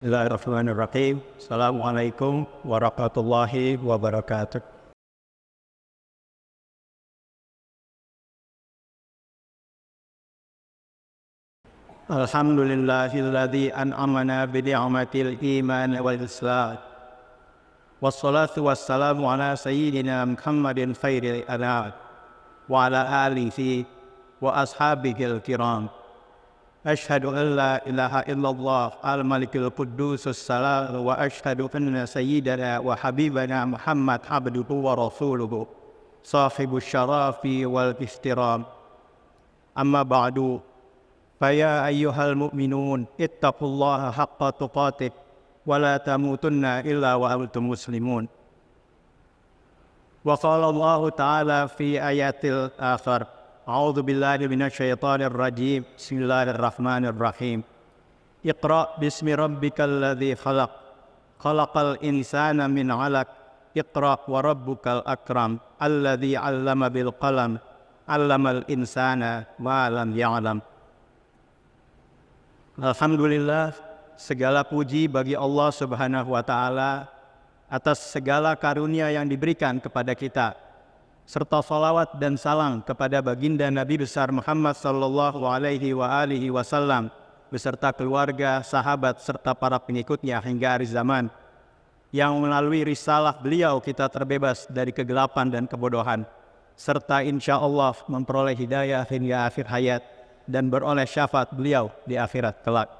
Bismillahirrahmanirrahim. Assalamualaikum warahmatullahi wabarakatuh. Alhamdulillahilladzi an'amana bi ni'matil iman wal islam. Wassalatu wassalamu ala sayyidina Muhammadin khairil anam wa ala alihi wa ashabihil kiram. Ashhadu an la ilaha illallah al-malikul quddusus salam wa ashhadu anna sayyidana wa habibana Muhammad abduhu wa rasuluhu sahibus syarafi wal ihtiram. Amma ba'du, faya ayyuhal mu'minun ittaqullaha haqqa tuqatih wa la tamutunna illa wa antum muslimun. Wa qala Allah ta'ala fi ayatil akhar, A'udzu billahi minasyaitonir rajim. Bismillahirrahmanirrahim. Iqra bismi rabbikal ladzi khalaq. Khalaqal insana min 'alaq. Iqra wa rabbukal akram. Alladzi 'allama bil qalam. 'Allamal insana ma lam ya'lam. Alhamdulillah, segala puji bagi Allah Subhanahu wa taala atas segala karunia yang diberikan kepada kita, serta salawat dan salam kepada baginda Nabi besar Muhammad sallallahu alaihi wasallam beserta keluarga, sahabat serta para pengikutnya hingga akhir zaman, yang melalui risalah beliau kita terbebas dari kegelapan dan kebodohan, serta insya Allah memperoleh hidayah hingga akhir hayat dan beroleh syafaat beliau di akhirat kelak.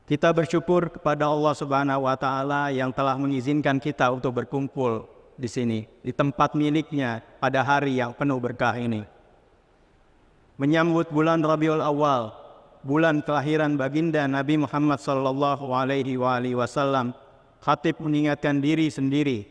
Kita bersyukur kepada Allah Subhanahu wa taala yang telah mengizinkan kita untuk berkumpul di sini, di tempat miliknya pada hari yang penuh berkah ini. Menyambut bulan Rabiul Awal, bulan kelahiran baginda Nabi Muhammad sallallahu alaihi wasallam, khatib mengingatkan diri sendiri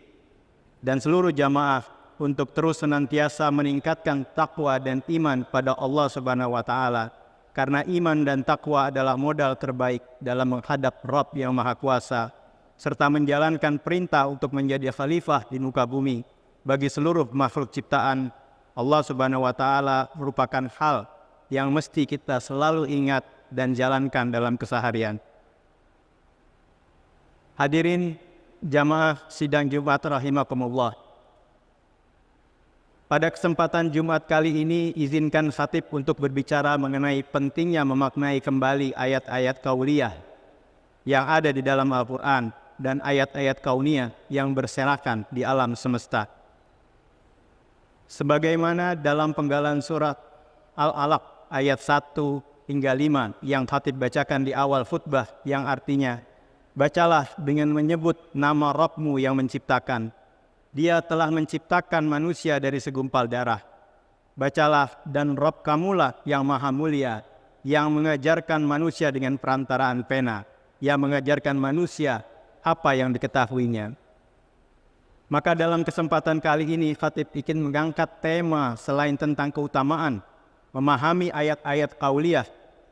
dan seluruh jamaah untuk terus senantiasa meningkatkan takwa dan iman pada Allah Subhanahu wa taala, karena iman dan takwa adalah modal terbaik dalam menghadap Rabb yang Maha Kuasa, serta menjalankan perintah untuk menjadi khalifah di muka bumi bagi seluruh makhluk ciptaan Allah Subhanahu wa taala merupakan hal yang mesti kita selalu ingat dan jalankan dalam keseharian. Hadirin jamaah sidang Jumat rahimakumullah. Pada kesempatan Jumat kali ini, izinkan khatib untuk berbicara mengenai pentingnya memaknai kembali ayat-ayat kauliyah yang ada di dalam Al-Quran dan ayat-ayat kauniyah yang berserakan di alam semesta. Sebagaimana dalam penggalan surat Al-Alaq ayat 1 hingga 5 yang khatib bacakan di awal khutbah, yang artinya, bacalah dengan menyebut nama Rabbmu yang menciptakan. Dia telah menciptakan manusia dari segumpal darah. Bacalah, dan Rabb kamulah yang maha mulia, yang mengajarkan manusia dengan perantaraan pena, yang mengajarkan manusia apa yang diketahuinya. Maka dalam kesempatan kali ini khatib ingin mengangkat tema selain tentang keutamaan memahami ayat-ayat kauliyah,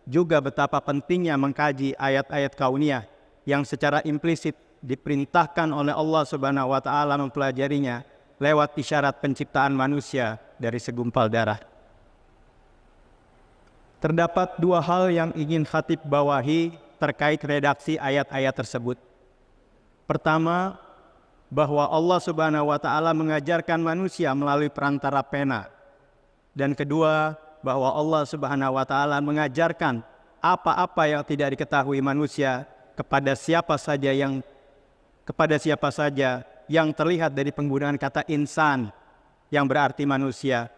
juga betapa pentingnya mengkaji ayat-ayat kauniyah yang secara implisit diperintahkan oleh Allah Subhanahu wa taala mempelajarinya lewat isyarat penciptaan manusia dari segumpal darah. Terdapat dua hal yang ingin khatib bawahi terkait redaksi ayat-ayat tersebut. Pertama, bahwa Allah Subhanahu wa taala mengajarkan manusia melalui perantara pena. Dan kedua, bahwa Allah Subhanahu wa taala mengajarkan apa-apa yang tidak diketahui manusia kepada siapa saja yang terlihat dari penggunaan kata insan yang berarti manusia,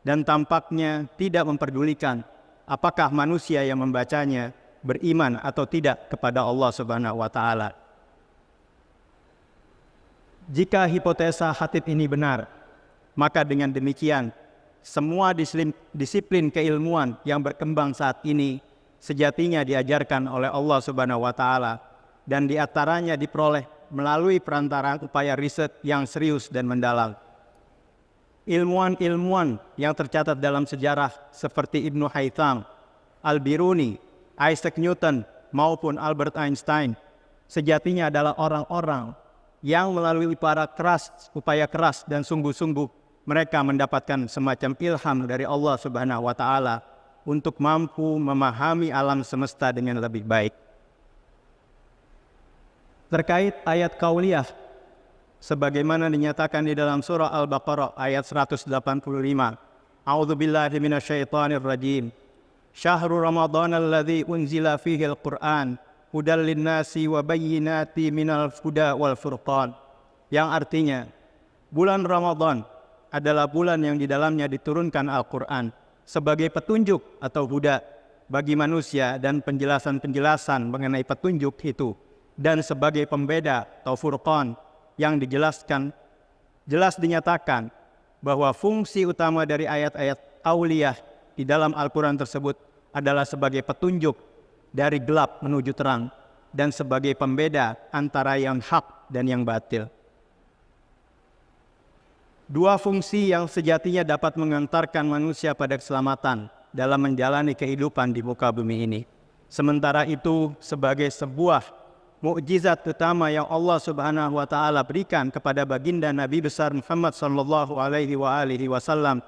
dan tampaknya tidak memperdulikan apakah manusia yang membacanya beriman atau tidak kepada Allah Subhanahu wa taala. Jika hipotesa khatib ini benar, maka dengan demikian semua disiplin keilmuan yang berkembang saat ini sejatinya diajarkan oleh Allah Subhanahu wa taala, dan diantaranya diperoleh melalui perantaraan upaya riset yang serius dan mendalam. Ilmuwan-ilmuwan yang tercatat dalam sejarah seperti Ibnu Haytham, Al-Biruni, Isaac Newton maupun Albert Einstein sejatinya adalah orang-orang yang melalui upaya keras dan sungguh-sungguh mereka mendapatkan semacam ilham dari Allah Subhanahu wa taala untuk mampu memahami alam semesta dengan lebih baik. Terkait ayat kauliyah, sebagaimana dinyatakan di dalam surah Al-Baqarah ayat 185. A'udzu billahi minasyaitonir rajim. Syahrul Ramadan alladzi unzila fihi al-Qur'an hudal lin-nasi wa bayyinati minal huda wal furqan. Yang artinya, bulan Ramadan adalah bulan yang di dalamnya diturunkan Al-Qur'an sebagai petunjuk atau huda bagi manusia dan penjelasan-penjelasan mengenai petunjuk itu, dan sebagai pembeda atau furqan yang dijelaskan, jelas dinyatakan bahwa fungsi utama dari ayat-ayat auliyah di dalam Al-Quran tersebut adalah sebagai petunjuk dari gelap menuju terang dan sebagai pembeda antara yang hak dan yang batil. Dua fungsi yang sejatinya dapat mengantarkan manusia pada keselamatan dalam menjalani kehidupan di muka bumi ini. Sementara itu, sebagai sebuah mukjizat utama yang Allah Subhanahu wa taala berikan kepada baginda Nabi besar Muhammad sallallahu alaihi wasallam,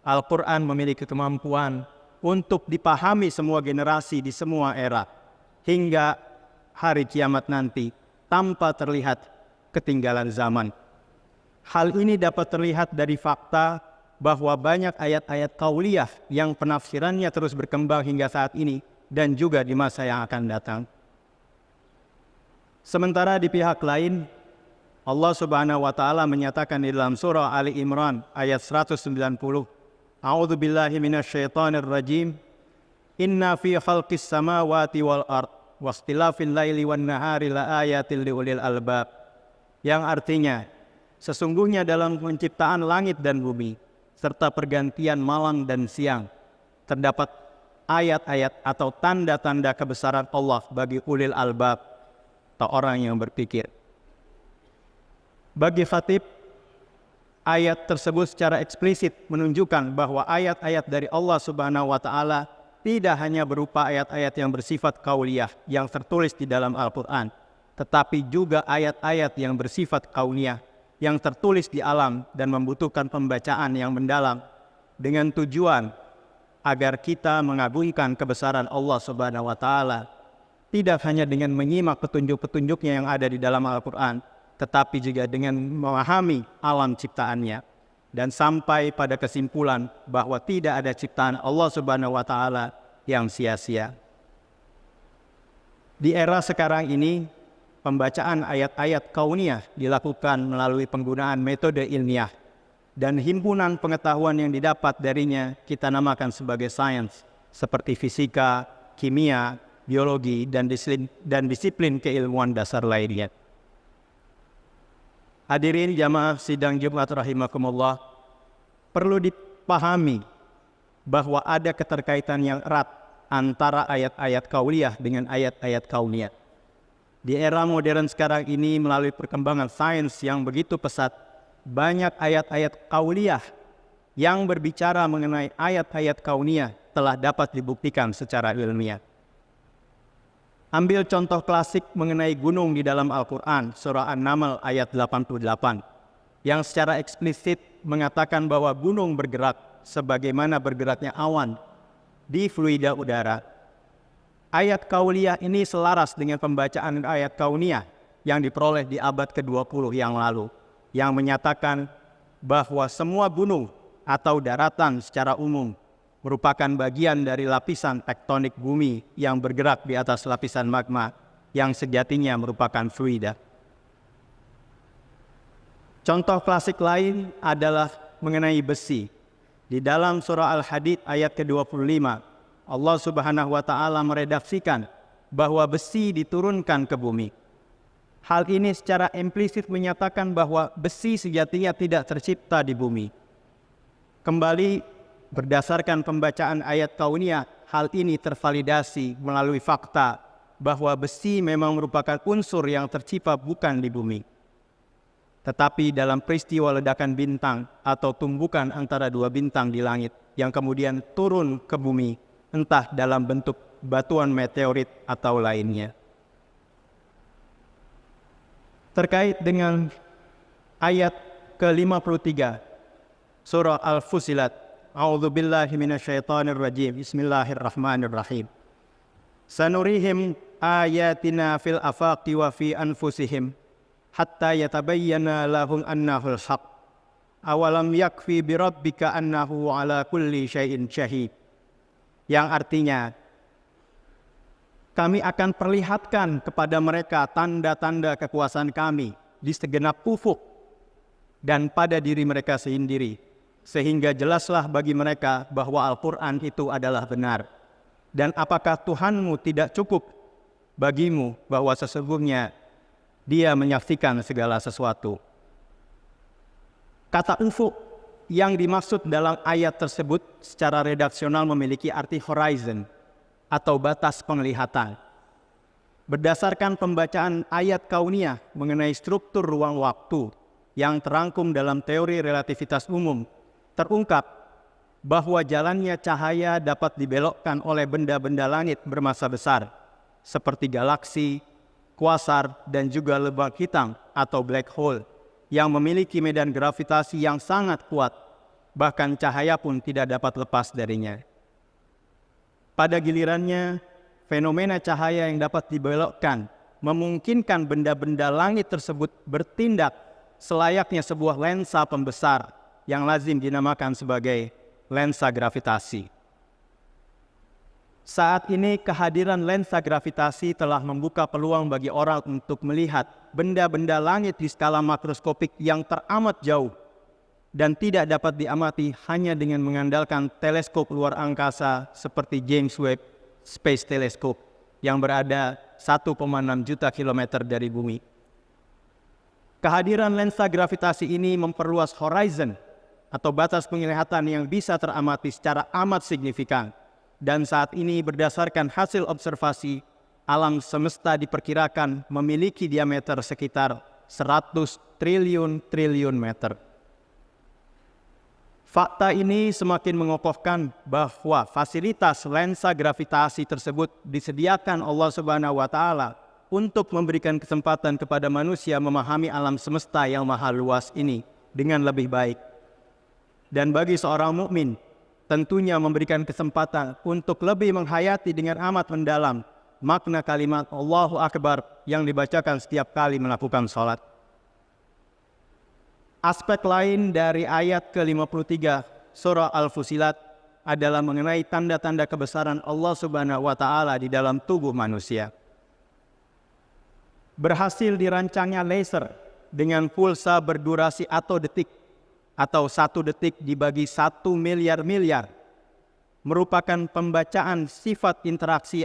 Al-Qur'an memiliki kemampuan untuk dipahami semua generasi di semua era hingga hari kiamat nanti tanpa terlihat ketinggalan zaman. Hal ini dapat terlihat dari fakta bahwa banyak ayat-ayat qauliyah yang penafsirannya terus berkembang hingga saat ini dan juga di masa yang akan datang. Sementara di pihak lain, Allah Subhanahu wa taala menyatakan di dalam surah Ali Imran ayat 190, A'udzu billahi minasyaitonir rajim. Inna fi khalqis samawati wal ard wakhtilafil laili wan nahari laayatil liulil albab. Yang artinya, sesungguhnya dalam penciptaan langit dan bumi serta pergantian malam dan siang terdapat ayat-ayat atau tanda-tanda kebesaran Allah bagi ulil albab atau orang yang berpikir. Bagi khatib, ayat tersebut secara eksplisit menunjukkan bahwa ayat-ayat dari Allah Subhanahu wa taala tidak hanya berupa ayat-ayat yang bersifat qauliyah yang tertulis di dalam Al-Qur'an, tetapi juga ayat-ayat yang bersifat kauniyah yang tertulis di alam dan membutuhkan pembacaan yang mendalam dengan tujuan agar kita mengagungkan kebesaran Allah Subhanahu wa taala, tidak hanya dengan menyimak petunjuk-petunjuknya yang ada di dalam Al-Qur'an, tetapi juga dengan memahami alam ciptaannya dan sampai pada kesimpulan bahwa tidak ada ciptaan Allah Subhanahu wa taala yang sia-sia. Di era sekarang ini, pembacaan ayat-ayat kauniyah dilakukan melalui penggunaan metode ilmiah dan himpunan pengetahuan yang didapat darinya kita namakan sebagai sains, seperti fisika, kimia, biologi, dan disiplin keilmuan dasar lainnya. Hadirin jamaah sidang Jumat rahimakumullah, perlu dipahami bahwa ada keterkaitan yang erat antara ayat-ayat kauliyah dengan ayat-ayat kauniyah. Di era modern sekarang ini, melalui perkembangan sains yang begitu pesat, banyak ayat-ayat kauliyah yang berbicara mengenai ayat-ayat kauniyah telah dapat dibuktikan secara ilmiah. Ambil contoh klasik mengenai gunung di dalam Al-Quran, surah An-Naml ayat 88, yang secara eksplisit mengatakan bahwa gunung bergerak sebagaimana bergeraknya awan di fluida udara. Ayat kauliyah ini selaras dengan pembacaan ayat kauniyah yang diperoleh di abad ke-20 yang lalu, yang menyatakan bahwa semua gunung atau daratan secara umum merupakan bagian dari lapisan tektonik bumi yang bergerak di atas lapisan magma yang sejatinya merupakan fluida. Contoh klasik lain adalah mengenai besi. Di dalam surah Al-Hadid ayat ke-25, Allah Subhanahu wa taala meredaksikan bahwa besi diturunkan ke bumi. Hal ini secara implisit menyatakan bahwa besi sejatinya tidak tercipta di bumi. Kembali, berdasarkan pembacaan ayat kauniyah, hal ini tervalidasi melalui fakta bahwa besi memang merupakan unsur yang tercipta bukan di bumi, tetapi dalam peristiwa ledakan bintang atau tumbukan antara dua bintang di langit yang kemudian turun ke bumi, entah dalam bentuk batuan meteorit atau lainnya. Terkait dengan ayat ke-53 surah Al-Fusilat, A'udzu billahi minasyaitonir rajim. Bismillahirrahmanirrahim. Sanurihim ayatina fil afaqi wa fi anfusihim hatta yatabayyana lahum annahul haq. Awalam yakfi bi rabbika annahu ala kulli syai'in syahid. Yang artinya, kami akan perlihatkan kepada mereka tanda-tanda kekuasaan kami di segenap ufuk dan pada diri mereka sendiri, sehingga jelaslah bagi mereka bahwa Al-Quran itu adalah benar. Dan apakah Tuhanmu tidak cukup bagimu bahwa sesungguhnya Dia menyaksikan segala sesuatu? Kata ufuk yang dimaksud dalam ayat tersebut secara redaksional memiliki arti horizon atau batas penglihatan. Berdasarkan pembacaan ayat kauniyah mengenai struktur ruang waktu yang terangkum dalam teori relativitas umum, terungkap bahwa jalannya cahaya dapat dibelokkan oleh benda-benda langit bermassa besar, seperti galaksi, kuasar, dan juga lubang hitam atau black hole, yang memiliki medan gravitasi yang sangat kuat, bahkan cahaya pun tidak dapat lepas darinya. Pada gilirannya, fenomena cahaya yang dapat dibelokkan memungkinkan benda-benda langit tersebut bertindak selayaknya sebuah lensa pembesar yang lazim dinamakan sebagai lensa gravitasi. Saat ini kehadiran lensa gravitasi telah membuka peluang bagi orang untuk melihat benda-benda langit di skala makroskopik yang teramat jauh dan tidak dapat diamati hanya dengan mengandalkan teleskop luar angkasa seperti James Webb Space Telescope yang berada 1,6 juta kilometer dari bumi. Kehadiran lensa gravitasi ini memperluas horizon atau batas penglihatan yang bisa teramati secara amat signifikan. Dan saat ini berdasarkan hasil observasi, alam semesta diperkirakan memiliki diameter sekitar 100 triliun meter. Fakta ini semakin mengokohkan bahwa fasilitas lensa gravitasi tersebut disediakan Allah Subhanahu wa Ta'ala untuk memberikan kesempatan kepada manusia memahami alam semesta yang maha luas ini dengan lebih baik. Dan bagi seorang mukmin, tentunya memberikan kesempatan untuk lebih menghayati dengan amat mendalam makna kalimat Allahu Akbar yang dibacakan setiap kali melakukan sholat. Aspek lain dari ayat ke-53 surah Al-Fusilat adalah mengenai tanda-tanda kebesaran Allah Subhanahu wa Ta'ala di dalam tubuh manusia. Berhasil dirancangnya laser dengan pulsa berdurasi atau detik, atau 1 detik dibagi 1 miliar merupakan pembacaan sifat interaksi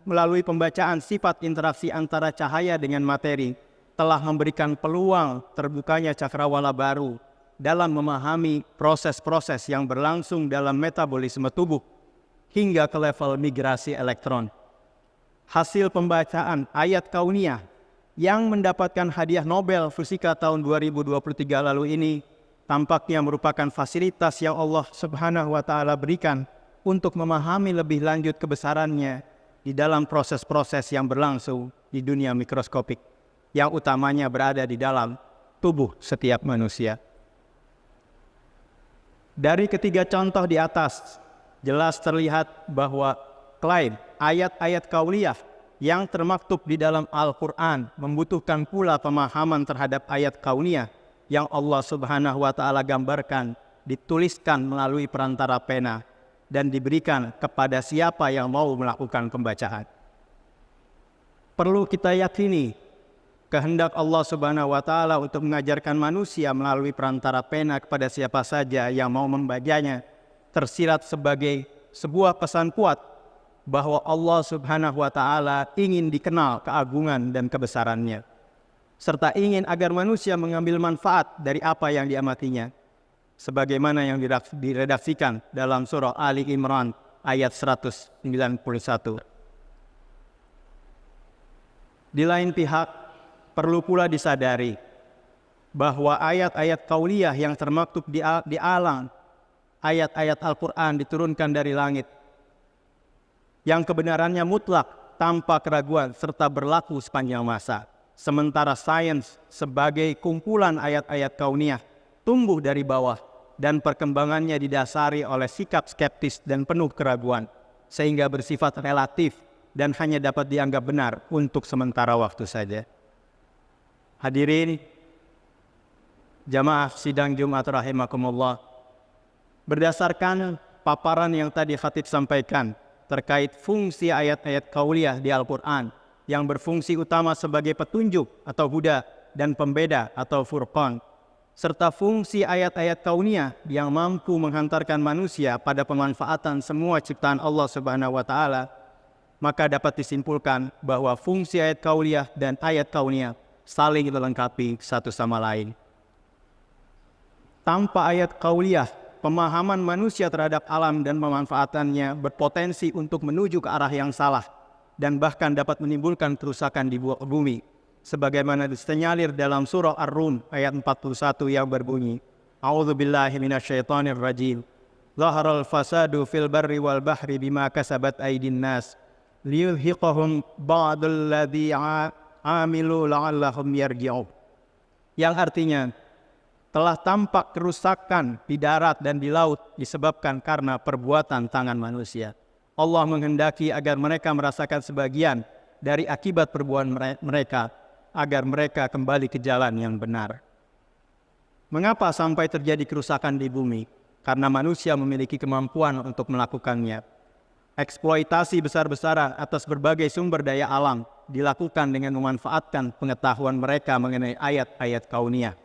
melalui pembacaan sifat interaksi antara cahaya dengan materi telah memberikan peluang terbukanya cakrawala baru dalam memahami proses-proses yang berlangsung dalam metabolisme tubuh hingga ke level migrasi elektron. Hasil pembacaan ayat kauniyah yang mendapatkan hadiah Nobel Fisika tahun 2023 lalu ini tampaknya merupakan fasilitas yang Allah Subhanahu wa Ta'ala berikan untuk memahami lebih lanjut kebesarannya di dalam proses-proses yang berlangsung di dunia mikroskopik, yang utamanya berada di dalam tubuh setiap manusia. Dari ketiga contoh di atas, jelas terlihat bahwa klaim ayat-ayat kauliyah yang termaktub di dalam Al-Quran membutuhkan pula pemahaman terhadap ayat kauniyah yang Allah Subhanahu wa Ta'ala gambarkan, dituliskan melalui perantara pena, dan diberikan kepada siapa yang mau melakukan pembacaan. Perlu kita yakini kehendak Allah Subhanahu wa Ta'ala untuk mengajarkan manusia melalui perantara pena kepada siapa saja yang mau membacanya tersirat sebagai sebuah pesan kuat bahwa Allah Subhanahu wa Ta'ala ingin dikenal keagungan dan kebesarannya, serta ingin agar manusia mengambil manfaat dari apa yang diamatinya, sebagaimana yang diredaksikan dalam surah Ali Imran ayat 191. Di lain pihak, perlu pula disadari bahwa ayat-ayat kauliyah yang termaktub di alam, ayat-ayat Al-Quran diturunkan dari langit, yang kebenarannya mutlak tanpa keraguan serta berlaku sepanjang masa. Sementara sains sebagai kumpulan ayat-ayat kauniyah tumbuh dari bawah dan perkembangannya didasari oleh sikap skeptis dan penuh keraguan, sehingga bersifat relatif dan hanya dapat dianggap benar untuk sementara waktu saja. Hadirin jamaah sidang Jumat rahimakumullah, berdasarkan paparan yang tadi khatib sampaikan terkait fungsi ayat-ayat qauliyah di Al-Quran yang berfungsi utama sebagai petunjuk atau huda dan pembeda atau furqan, serta fungsi ayat-ayat kauniyah yang mampu menghantarkan manusia pada pemanfaatan semua ciptaan Allah Subhanahu wa taala, maka dapat disimpulkan bahwa fungsi ayat kauliyah dan ayat kauniyah saling melengkapi satu sama lain. Tanpa ayat kauliyah, pemahaman manusia terhadap alam dan pemanfaatannya berpotensi untuk menuju ke arah yang salah dan bahkan dapat menimbulkan kerusakan di bumi. Sebagaimana disenyalir dalam surah Ar-Rum ayat 41 yang berbunyi, A'udzubillahi minasyaitonirrajim. Zaharal fasadu fil barri wal bahri bima kasabat aydin nas liyudhiqahum ba'dal ladzi amilu la'allahum yarji'un. Yang artinya, telah tampak kerusakan di darat dan di laut disebabkan karena perbuatan tangan manusia. Allah menghendaki agar mereka merasakan sebagian dari akibat perbuatan mereka, agar mereka kembali ke jalan yang benar. Mengapa sampai terjadi kerusakan di bumi? Karena manusia memiliki kemampuan untuk melakukannya. Eksploitasi besar-besaran atas berbagai sumber daya alam dilakukan dengan memanfaatkan pengetahuan mereka mengenai ayat-ayat kauniyah.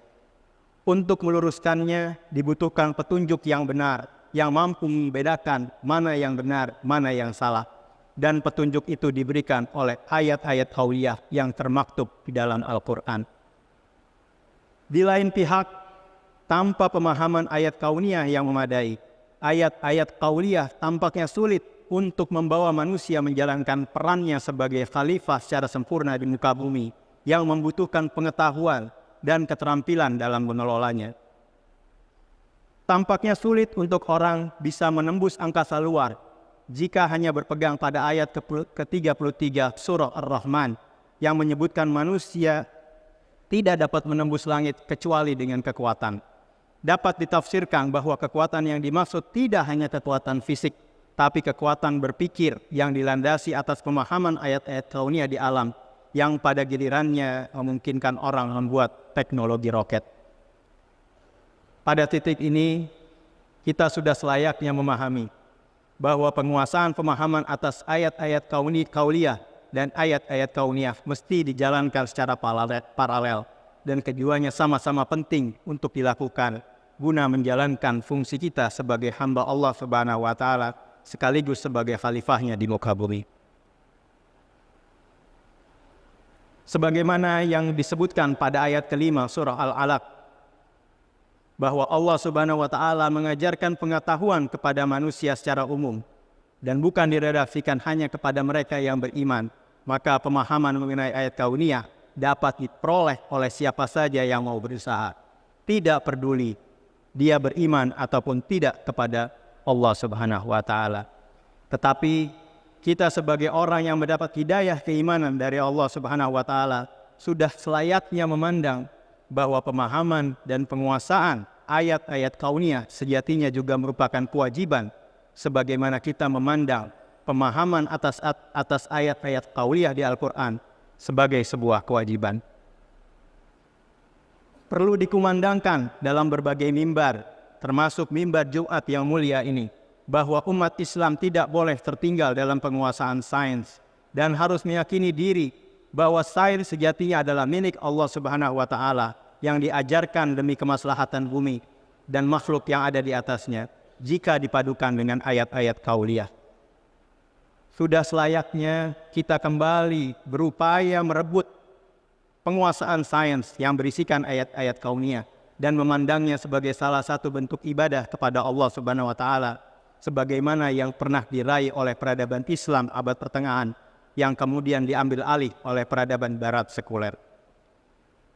Untuk meluruskannya dibutuhkan petunjuk yang benar, yang mampu membedakan mana yang benar, mana yang salah. Dan petunjuk itu diberikan oleh ayat-ayat kauliyah yang termaktub di dalam Al-Quran. Di lain pihak, tanpa pemahaman ayat kauniyah yang memadai, ayat-ayat kauliyah tampaknya sulit untuk membawa manusia menjalankan perannya sebagai khalifah secara sempurna di muka bumi, yang membutuhkan pengetahuan dan keterampilan dalam mengelolanya. Tampaknya sulit untuk orang bisa menembus angkasa luar jika hanya berpegang pada ayat ke-33 surah Ar-Rahman yang menyebutkan manusia tidak dapat menembus langit kecuali dengan kekuatan. Dapat ditafsirkan bahwa kekuatan yang dimaksud tidak hanya kekuatan fisik, tapi kekuatan berpikir yang dilandasi atas pemahaman ayat-ayat kauniyah di alam, yang pada gilirannya memungkinkan orang membuat teknologi roket. Pada titik ini, kita sudah selayaknya memahami bahwa penguasaan pemahaman atas ayat-ayat kauliyah dan ayat-ayat kauniyah mesti dijalankan secara paralel, dan keduanya sama-sama penting untuk dilakukan guna menjalankan fungsi kita sebagai hamba Allah Subhanahu wa taala sekaligus sebagai khalifahnya di muka bumi. Sebagaimana yang disebutkan pada ayat kelima surah Al-Alaq, bahwa Allah Subhanahu wa taala mengajarkan pengetahuan kepada manusia secara umum dan bukan diredaksikan hanya kepada mereka yang beriman, maka pemahaman mengenai ayat kauniyah dapat diperoleh oleh siapa saja yang mau berusaha, tidak peduli dia beriman ataupun tidak kepada Allah Subhanahu wa taala. Tetapi kita sebagai orang yang mendapat hidayah keimanan dari Allah Subhanahu wa taala sudah selayaknya memandang bahwa pemahaman dan penguasaan ayat-ayat kauniyah sejatinya juga merupakan kewajiban, sebagaimana kita memandang pemahaman atas ayat-ayat kauniyah di Al-Quran sebagai sebuah kewajiban. Perlu dikumandangkan dalam berbagai mimbar, termasuk mimbar Jumat yang mulia ini, bahwa umat Islam tidak boleh tertinggal dalam penguasaan sains dan harus meyakini diri bahwa sains sejatinya adalah milik Allah Subhanahu wa taala yang diajarkan demi kemaslahatan bumi dan makhluk yang ada di atasnya jika dipadukan dengan ayat-ayat kauliyah. Sudah selayaknya kita kembali berupaya merebut penguasaan sains yang berisikan ayat-ayat kauniyah dan memandangnya sebagai salah satu bentuk ibadah kepada Allah Subhanahu wa taala, sebagaimana yang pernah diraih oleh peradaban Islam abad pertengahan yang kemudian diambil alih oleh peradaban barat sekuler.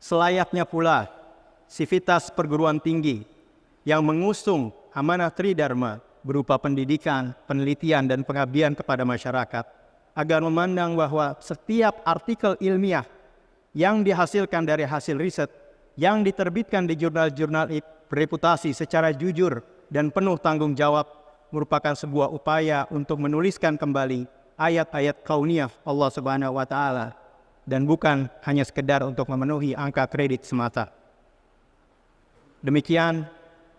Selayaknya pula sivitas perguruan tinggi yang mengusung amanah Tridharma berupa pendidikan, penelitian, dan pengabdian kepada masyarakat, agar memandang bahwa setiap artikel ilmiah yang dihasilkan dari hasil riset yang diterbitkan di jurnal-jurnal bereputasi secara jujur dan penuh tanggung jawab merupakan sebuah upaya untuk menuliskan kembali ayat-ayat kauniyah Allah Subhanahu wa taala dan bukan hanya sekedar untuk memenuhi angka kredit semata. Demikian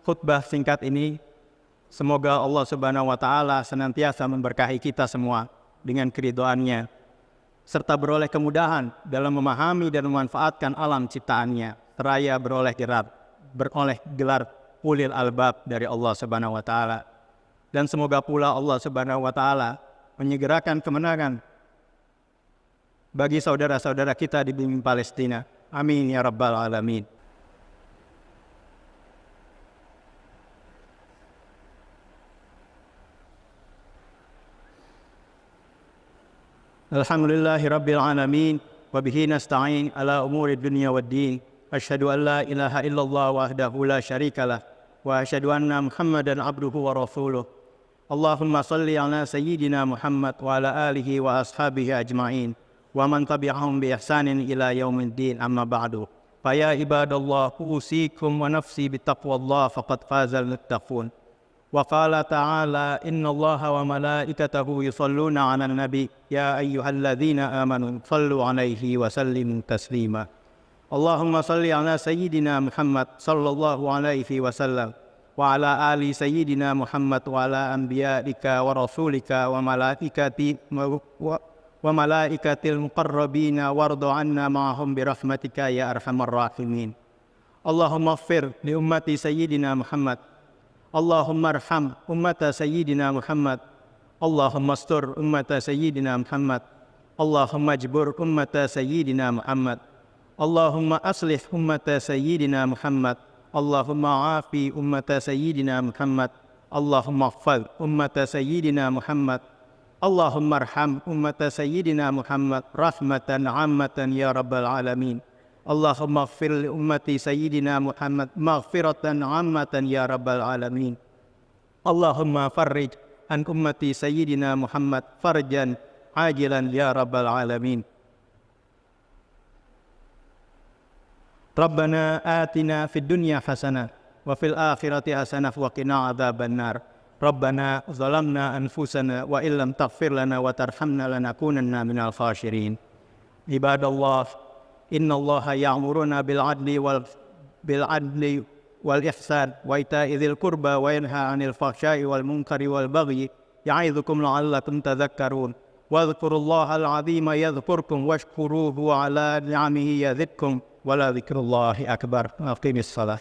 khutbah singkat ini. Semoga Allah Subhanahu wa taala senantiasa memberkahi kita semua dengan keridhaannya serta beroleh kemudahan dalam memahami dan memanfaatkan alam ciptaannya, seraya beroleh gelar ulil albab dari Allah Subhanahu wa taala. Dan semoga pula Allah Subhanahu wa taala menyegerakan kemenangan bagi saudara-saudara kita di bumi Palestina. Amin ya rabbal alamin. Alhamdulillahi rabbil alamin wa bihi nasta'in ala umuri dunya waddin. Asyhadu an la ilaha illallah wahdahu la syarikalah wa asyhadu anna Muhammadan abduhu wa rasuluh. Allahumma salli ala sayyidina Muhammad wa ala alihi wa ashabihi ajma'in wa man tabi'ahum bi ihsanin ila yaumiddin, amma ba'du. Fa ya ibadallah, usikum wa nafsi bittaqwallah faqad fazal muttaqun. Wa qala ta'ala innallaha wa malaikatahu yusalluna 'alan nabi ya ayyuhalladzina amanu sallu 'alaihi wa sallimu taslima. Allahumma salli ala sayyidina Muhammad sallallahu alaihi wasallam wa ala ali sayyidina Muhammad wa ala anbiya'ika wa rasulika wa malaikatil muqarrabina wardu 'anna ma'ahum bi rahmatika ya arhamar rahimin. Allahumma ighfir li ummati sayyidina Muhammad. Allahumma arham ummata sayyidina Muhammad. Allahumma astur ummata sayyidina Muhammad. Allahumma jbur ummata sayyidina Muhammad. Allahumma aslih ummata sayyidina Muhammad. Allahumma afi ummata sayyidina Muhammad. Allahumma ighfir ummata sayyidina Muhammad. Allahumma arham ummata sayyidina Muhammad rahmatan 'ammatan ya rabbal alamin. Allahumma ighfir li ummati sayyidina Muhammad maghfiratan 'ammatan ya rabbal alamin. Allahumma farrij an ummati sayyidina Muhammad farjan ajilan ya rabbal alamin. Rabbana atina fid dunya hasanah wa fil akhirati hasanah wa qina adzaban nar. Rabbana zalamna anfusana wa illam taghfir lana wa tarhamna lanakunanna minal khashirin. Ibadallah, innallaha ya'muruna bil adli wal ihsan wa ita'i dzil qurba wa yanha 'anil fahsya'i wal munkari wal bagyi ya'idzukum la'allakum tadhakkarun. Wadhkurullahal 'azima yadhkurkum washkuruhu 'ala ni'amihi yazidkum wa la dzikrullahi akbar. Aqimis shalah.